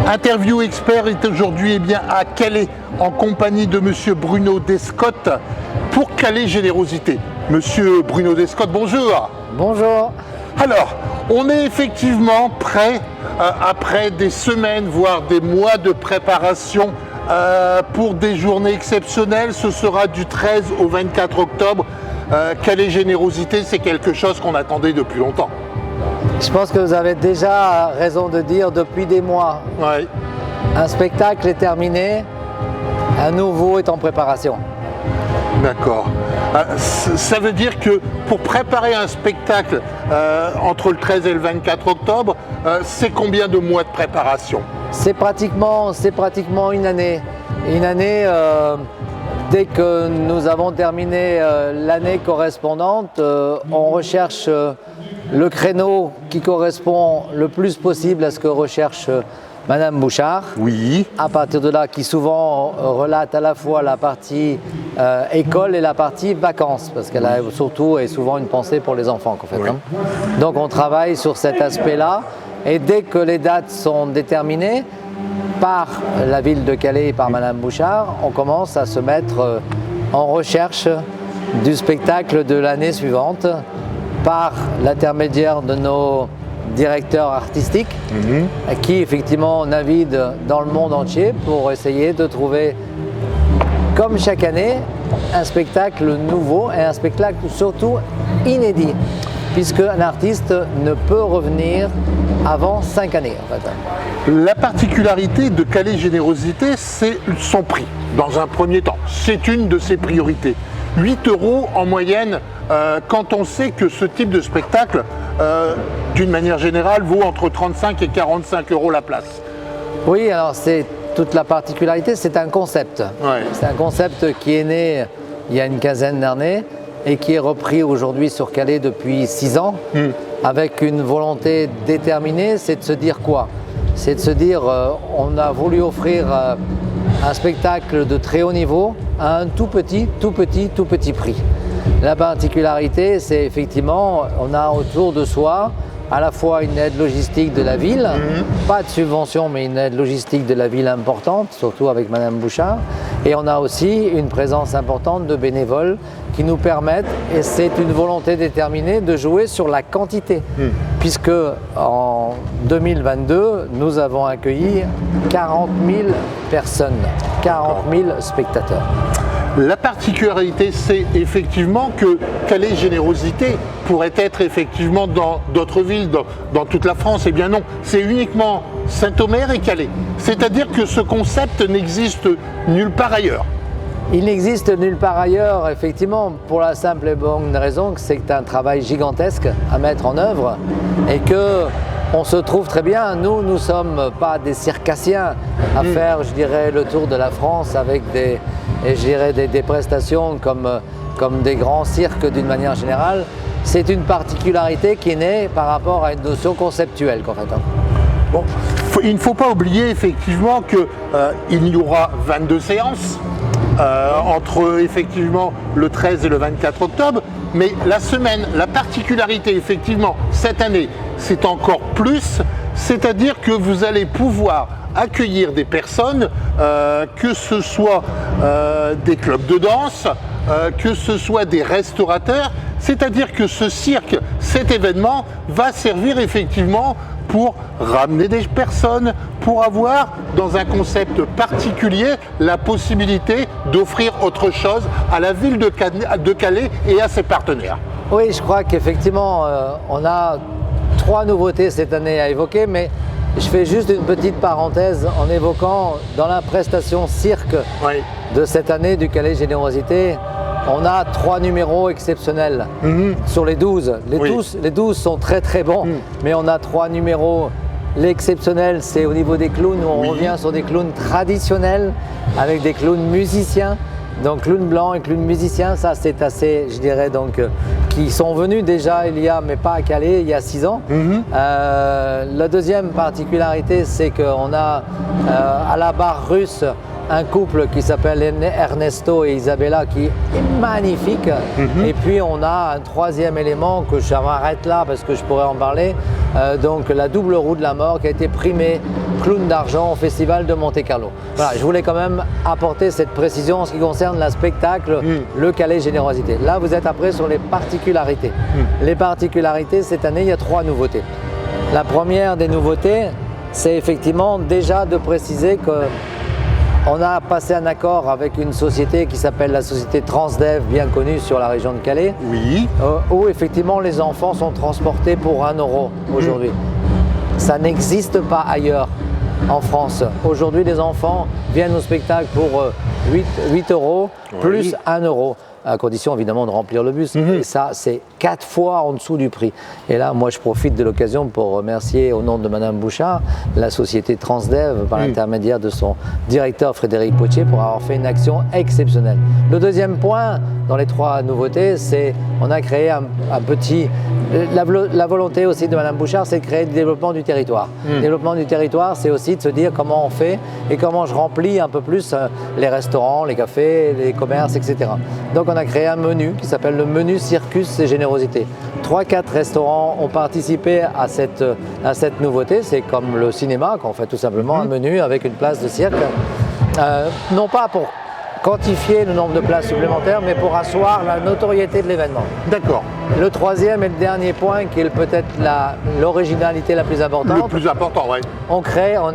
Interview Expert est aujourd'hui à Calais en compagnie de Monsieur Bruno Descotte pour Calais Générosité. Monsieur Bruno Descotte, bonjour. Bonjour. Alors, on est effectivement prêt, après des semaines, voire des mois de préparation pour des journées exceptionnelles. Ce sera du 13 au 24 octobre. Calais Générosité, c'est quelque chose qu'on attendait depuis longtemps. Je pense que vous avez déjà raison de dire depuis des mois. Ouais. Un spectacle est terminé, un nouveau est en préparation. D'accord. Ça veut dire que pour préparer un spectacle entre le 13 et le 24 octobre, c'est combien de mois de préparation? C'est pratiquement une année. Une année, dès que nous avons terminé l'année correspondante, on recherche le créneau qui correspond le plus possible à ce que recherche Madame Bouchard. Oui. À partir de là, qui souvent relate à la fois la partie école et la partie vacances, parce qu'elle a surtout et souvent une pensée pour les enfants. En fait, Oui. Donc on travaille sur cet aspect-là, et dès que les dates sont déterminées par la ville de Calais et par Madame Bouchard, on commence à se mettre en recherche du spectacle de l'année suivante par l'intermédiaire de nos directeurs artistiques qui effectivement naviguent dans le monde entier pour essayer de trouver, comme chaque année, un spectacle nouveau et un spectacle surtout inédit, puisque un artiste ne peut revenir avant 5 années. En fait. La particularité de Calais Générosité, c'est son prix, dans un premier temps. C'est une de ses priorités. 8 € en moyenne, quand on sait que ce type de spectacle, d'une manière générale, vaut entre 35 et 45 € la place. Oui, alors c'est toute la particularité, c'est un concept. Ouais. C'est un concept qui est né il y a une quinzaine d'années et qui est repris aujourd'hui sur Calais depuis 6 ans, avec une volonté déterminée, c'est de se dire quoi? C'est de se dire, on a voulu offrir un spectacle de très haut niveau à un tout petit prix. La particularité, c'est effectivement, on a autour de soi à la fois une aide logistique de la ville, pas de subvention, mais une aide logistique de la ville importante, surtout avec Madame Bouchard, et on a aussi une présence importante de bénévoles qui nous permettent, et c'est une volonté déterminée, de jouer sur la quantité, puisque en 2022, nous avons accueilli 40 000 personnes, 40 000 spectateurs. La particularité, c'est effectivement que Calais Générosité pourrait être effectivement dans d'autres villes, dans toute la France. Eh bien non, c'est uniquement Saint-Omer et Calais. C'est-à-dire que ce concept n'existe nulle part ailleurs. Il n'existe nulle part ailleurs, effectivement, pour la simple et bonne raison que c'est un travail gigantesque à mettre en œuvre et que on se trouve très bien. Nous ne sommes pas des circassiens à faire, je dirais, le tour de la France avec des prestations comme des grands cirques d'une manière générale. C'est une particularité qui est née par rapport à une notion conceptuelle, en fait. Bon, il ne faut pas oublier effectivement qu'il y aura 22 séances entre effectivement le 13 et le 24 octobre, mais la particularité effectivement cette année, c'est encore plus, c'est-à-dire que vous allez pouvoir accueillir des personnes, que ce soit des clubs de danse, que ce soit des restaurateurs, c'est-à-dire que ce cirque, cet événement va servir effectivement pour ramener des personnes, pour avoir dans un concept particulier la possibilité d'offrir autre chose à la ville de Calais et à ses partenaires. Oui, je crois qu'effectivement, on a 3 nouveautés cette année à évoquer, mais je fais juste une petite parenthèse en évoquant dans la prestation cirque de cette année du Calais Générosité, on a 3 numéros exceptionnels sur les 12. Les 12 sont très très bons, mais on a 3 numéros. L'exceptionnel, c'est au niveau des clowns, où on revient sur des clowns traditionnels avec des clowns musiciens. Donc clown blanc et clown musicien, ça c'est assez, je dirais, donc, qui sont venus déjà mais pas à Calais, il y a 6 ans. La deuxième particularité, c'est qu'on a à la barre russe un couple qui s'appelle Ernesto et Isabella qui est magnifique. Et puis on a un troisième élément que je m'arrête là parce que je pourrais en parler. Donc la double roue de la mort qui a été primée clown d'argent au festival de Monte-Carlo. Voilà, je voulais quand même apporter cette précision en ce qui concerne le spectacle, le Calais Générosité. Là vous êtes après sur les particularités. Les particularités, cette année il y a 3 nouveautés. La première des nouveautés, c'est effectivement déjà de préciser qu'on a passé un accord avec une société qui s'appelle la société Transdev, bien connue sur la région de Calais, Oui. où effectivement les enfants sont transportés pour 1 euro aujourd'hui. Ça n'existe pas ailleurs en France. Aujourd'hui, les enfants viennent au spectacle pour 8 euros plus 1 euro. À condition évidemment de remplir le bus. Et ça, c'est 4 fois en dessous du prix. Et là, moi, je profite de l'occasion pour remercier au nom de Madame Bouchard, la société Transdev, par l'intermédiaire de son directeur Frédéric Potier, pour avoir fait une action exceptionnelle. Le deuxième point, dans les 3 nouveautés, c'est on a créé un petit... La volonté aussi de Madame Bouchard, c'est de créer le développement du territoire. Le développement du territoire, c'est aussi de se dire comment on fait et comment je remplis un peu plus les restaurants, les cafés, les commerces, etc. Donc on a créé un menu qui s'appelle le menu Circus et Générosité. 3-4 restaurants ont participé à cette nouveauté. C'est comme le cinéma, qu'on fait tout simplement un menu avec une place de cirque. Non pas pour quantifier le nombre de places supplémentaires, mais pour asseoir la notoriété de l'événement. D'accord. Le troisième et le dernier point, qui est peut-être l'originalité la plus importante. Le plus important, oui. On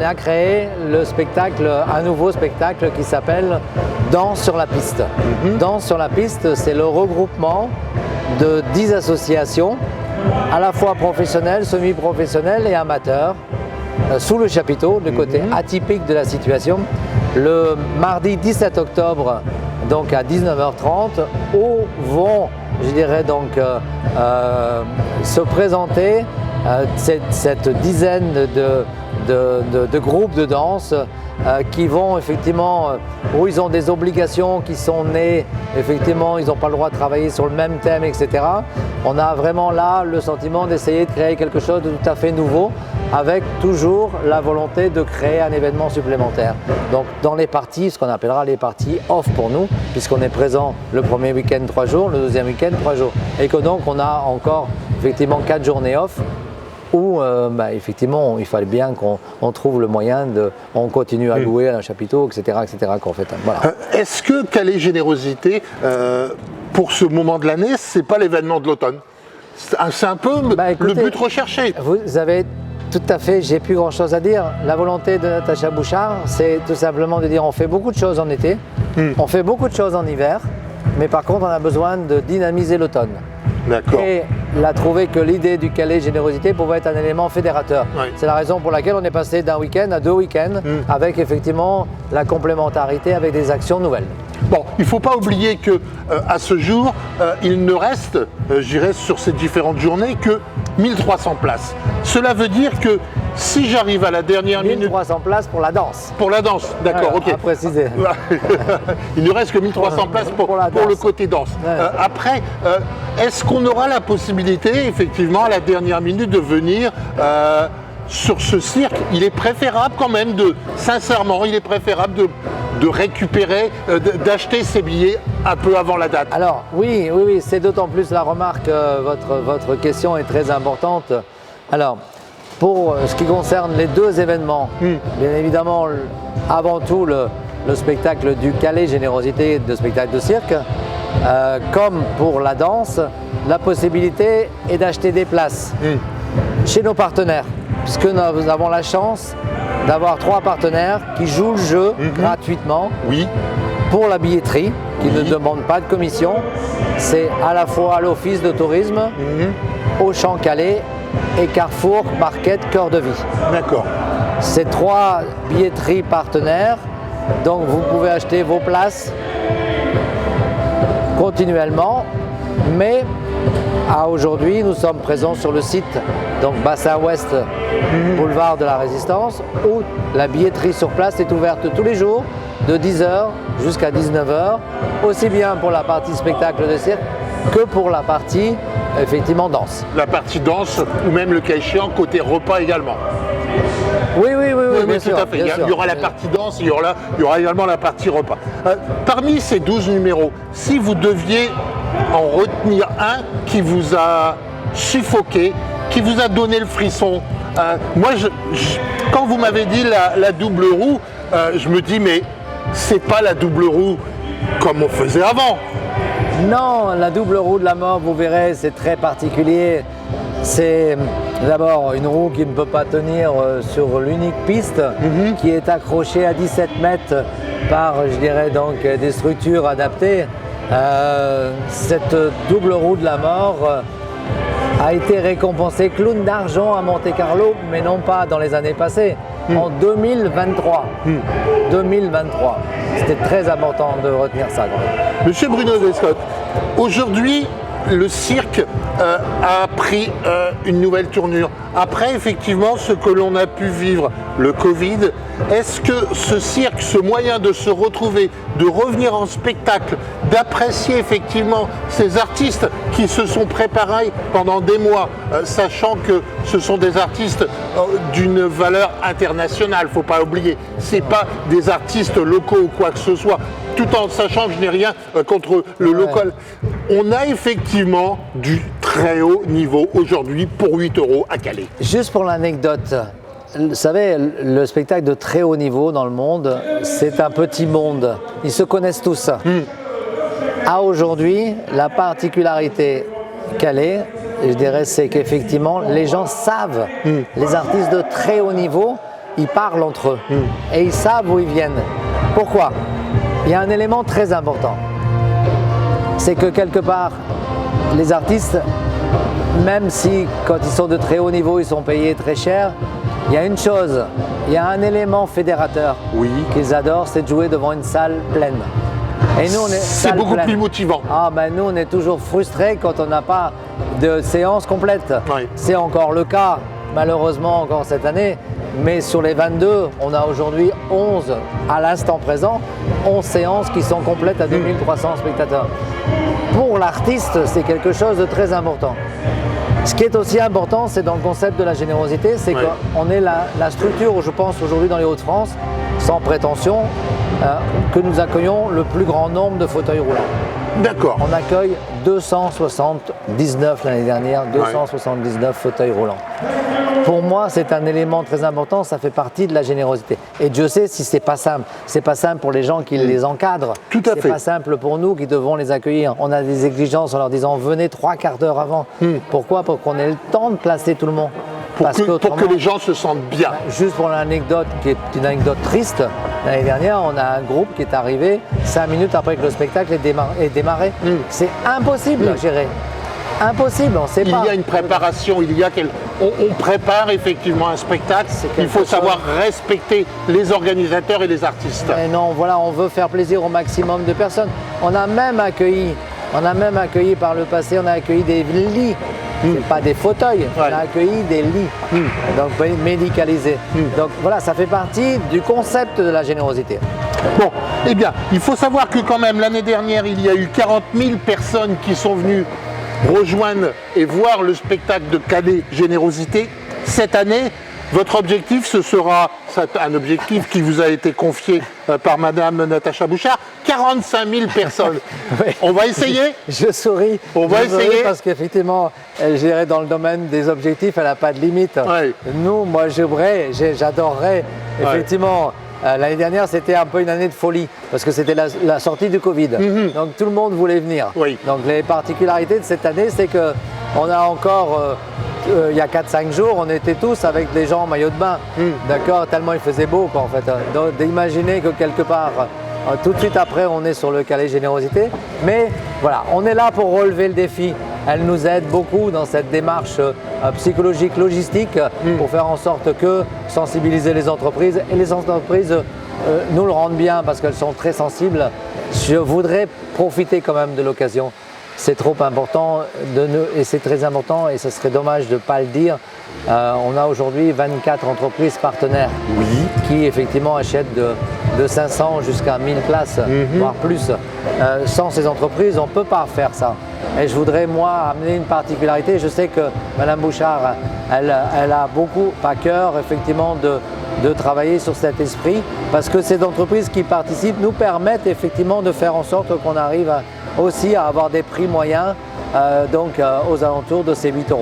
a créé le spectacle, un nouveau spectacle qui s'appelle Danse sur la piste. Danse sur la piste, c'est le regroupement de 10 associations, à la fois professionnelles, semi-professionnelles et amateurs, sous le chapiteau, le côté atypique de la situation. Le mardi 17 octobre, donc à 19h30, où vont, je dirais donc, se présenter cette dizaine de groupes de danse qui vont effectivement, où ils ont des obligations qui sont nées, effectivement ils n'ont pas le droit de travailler sur le même thème, etc. On a vraiment là le sentiment d'essayer de créer quelque chose de tout à fait nouveau, avec toujours la volonté de créer un événement supplémentaire. Donc dans les parties, ce qu'on appellera les parties off pour nous, puisqu'on est présent le premier week-end 3 jours, le deuxième week-end 3 jours. Et que donc on a encore effectivement 4 journées off, où effectivement il fallait bien qu'on trouve le moyen on continue à louer un chapiteau, etc. qu'on fait. Voilà. Est-ce que Calais Générosité, pour ce moment de l'année, c'est pas l'événement de l'automne? C'est un peu le but recherché. Vous avez tout à fait, j'ai plus grand chose à dire. La volonté de Natacha Bouchard, c'est tout simplement de dire on fait beaucoup de choses en été, on fait beaucoup de choses en hiver, mais par contre on a besoin de dynamiser l'automne. D'accord. Et elle a trouvé que l'idée du Calais Générosité pouvait être un élément fédérateur. Oui. C'est la raison pour laquelle on est passé d'1 week-end à 2 week-ends, avec effectivement la complémentarité avec des actions nouvelles. Bon, il ne faut pas oublier que à ce jour, il ne reste, je dirais, sur ces différentes journées que 1300 places. Cela veut dire que si j'arrive à la dernière 1300 places pour la danse. Pour la danse, d'accord, ok. À préciser. Il ne reste que 1300 places pour le côté danse. Après, est-ce qu'on aura la possibilité, effectivement, à la dernière minute, de venir sur ce cirque? Il est préférable quand même sincèrement, il est préférable de récupérer, d'acheter ses billets un peu avant la date. Alors oui, c'est d'autant plus la remarque, votre question est très importante. Alors, pour ce qui concerne les 2 événements, bien évidemment, avant tout le spectacle du Calais Générosité, de spectacle de cirque, comme pour la danse, la possibilité est d'acheter des places chez nos partenaires, puisque nous avons la chance d'avoir 3 partenaires qui jouent le jeu gratuitement pour la billetterie, qui ne demande pas de commission. C'est à la fois l'Office de tourisme, Auchan Calais et Carrefour Market Cœur de Vie. D'accord. Ces 3 billetteries partenaires, donc vous pouvez acheter vos places continuellement, mais à aujourd'hui, nous sommes présents sur le site, donc Bassin Ouest, boulevard de la Résistance, où la billetterie sur place est ouverte tous les jours, de 10h jusqu'à 19h, aussi bien pour la partie spectacle de cirque que pour la partie, effectivement, danse. La partie danse, ou même le cas échéant, côté repas également. Oui, oui, sûr, tout à fait. bien sûr. Il y aura la partie danse, il y aura également la partie repas. Parmi ces 12 numéros, si vous deviez en retenir un qui vous a suffoqué, qui vous a donné le frisson, moi, quand vous m'avez dit la double roue, je me dis, mais c'est pas la double roue comme on faisait avant. Non, la double roue de la mort, vous verrez, c'est très particulier. C'est d'abord une roue qui ne peut pas tenir sur l'unique piste, qui est accrochée à 17 mètres par, je dirais, donc des structures adaptées. Cette double roue de la mort a été récompensée clown d'argent à Monte-Carlo, mais non pas dans les années passées, en 2023. 2023. C'était très important de retenir ça. Monsieur Bruno Descottes, aujourd'hui, le cirque a pris une nouvelle tournure. Après, effectivement, ce que l'on a pu vivre, le Covid, est-ce que ce cirque, ce moyen de se retrouver, de revenir en spectacle, d'apprécier effectivement ces artistes qui se sont préparés pendant des mois, sachant que ce sont des artistes d'une valeur internationale, faut pas oublier, c'est pas des artistes locaux ou quoi que ce soit, tout en sachant que je n'ai rien contre le local. On a effectivement du très haut niveau aujourd'hui pour 8 € à Calais. Juste pour l'anecdote, vous savez, le spectacle de très haut niveau dans le monde, c'est un petit monde. Ils se connaissent tous. À aujourd'hui, la particularité Calais, je dirais, c'est qu'effectivement, les gens savent, les artistes de très haut niveau, ils parlent entre eux et ils savent où ils viennent. Pourquoi ? Il y a un élément très important. C'est que quelque part, les artistes, même si quand ils sont de très haut niveau, ils sont payés très cher, il y a une chose, il y a un élément fédérateur qu'ils adorent, c'est de jouer devant une salle pleine. Et nous, c'est beaucoup plus motivant. Nous, on est toujours frustrés quand on n'a pas de séance complète. Oui. C'est encore le cas, malheureusement, encore cette année. Mais sur les 22, on a aujourd'hui 11, à l'instant présent, 11 séances qui sont complètes à 2300 spectateurs. Pour l'artiste, c'est quelque chose de très important. Ce qui est aussi important, c'est dans le concept de la générosité, c'est qu'on est la structure, je pense, aujourd'hui dans les Hauts-de-France, sans prétention, que nous accueillons le plus grand nombre de fauteuils roulants. D'accord. On accueille 279 l'année dernière, 279 fauteuils roulants. Pour moi, c'est un élément très important, ça fait partie de la générosité. Et Dieu sait si c'est pas simple. C'est pas simple pour les gens qui les encadrent. Tout à fait. C'est pas simple pour nous qui devons les accueillir. On a des exigences en leur disant venez 3/4 d'heure avant. Pourquoi ? Pour qu'on ait le temps de placer tout le monde. Pour que les gens se sentent bien. Juste pour l'anecdote, qui est une anecdote triste, l'année dernière, on a un groupe qui est arrivé 5 minutes après que le spectacle ait démarré. C'est impossible à gérer. Impossible, on ne sait pas. Il y a une préparation, on prépare effectivement un spectacle. Il faut savoir respecter les organisateurs et les artistes. Et non, voilà, on veut faire plaisir au maximum de personnes. On a même accueilli par le passé, on a accueilli des lits. C'est pas des fauteuils, on a accueilli des lits, donc médicalisés. Donc voilà, ça fait partie du concept de la générosité. Bon, eh bien, il faut savoir que quand même l'année dernière, il y a eu 40 000 personnes qui sont venues rejoindre et voir le spectacle de Calais Générosité. Cette année, votre objectif, ce sera un objectif qui vous a été confié par Madame Natacha Bouchard, 45 000 personnes. Oui. On va essayer ? Je souris. On va essayer parce qu'effectivement, je dirais dans le domaine des objectifs, elle n'a pas de limite. Ouais. Nous, moi, j'adorerais, effectivement. L'année dernière, c'était un peu une année de folie parce que c'était la sortie du Covid. Donc tout le monde voulait venir. Oui. Donc les particularités de cette année, c'est que on a encore, il y a 4-5 jours, on était tous avec des gens en maillot de bain. D'accord, tellement il faisait beau quoi, en fait. Donc d'imaginer que quelque part, tout de suite après, on est sur le Calais Générosité. Mais voilà, on est là pour relever le défi. Elle nous aide beaucoup dans cette démarche psychologique, logistique, pour faire en sorte que sensibiliser les entreprises. Et les entreprises nous le rendent bien parce qu'elles sont très sensibles. Je voudrais profiter quand même de l'occasion. C'est trop important et c'est très important et ce serait dommage de ne pas le dire. On a aujourd'hui 24 entreprises partenaires qui effectivement achètent de 500 jusqu'à 1000 places, voire plus. Sans ces entreprises, on ne peut pas faire ça. Et je voudrais, moi, amener une particularité. Je sais que Madame Bouchard, elle a beaucoup à cœur, effectivement, de travailler sur cet esprit parce que ces entreprises qui participent nous permettent effectivement de faire en sorte qu'on arrive aussi à avoir des prix moyens aux alentours de ces 8 €.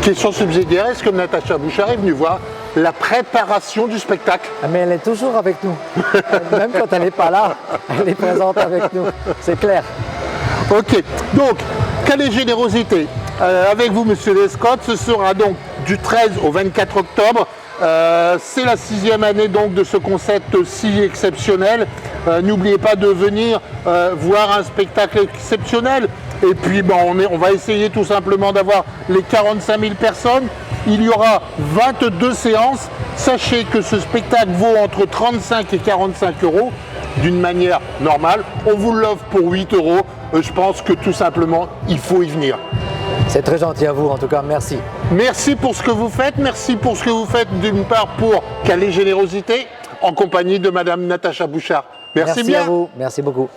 Question subsidiaire, est-ce que Natacha Bouchard est venue voir la préparation du spectacle? Mais elle est toujours avec nous. Même quand elle n'est pas là, elle est présente avec nous. C'est clair. Ok, donc, Calais Générosité, avec vous Monsieur Lescott, ce sera donc du 13 au 24 octobre. C'est la 6e année donc de ce concept si exceptionnel. N'oubliez pas de venir voir un spectacle exceptionnel. Et puis on va essayer tout simplement d'avoir les 45 000 personnes. Il y aura 22 séances. Sachez que ce spectacle vaut entre 35 et 45 € d'une manière normale. On vous l'offre pour 8 €. Je pense que tout simplement, il faut y venir. C'est très gentil à vous, en tout cas, merci. Merci pour ce que vous faites. Merci pour ce que vous faites d'une part pour Calais Générosité en compagnie de Madame Natacha Bouchard. Merci bien. Merci à vous. Merci beaucoup.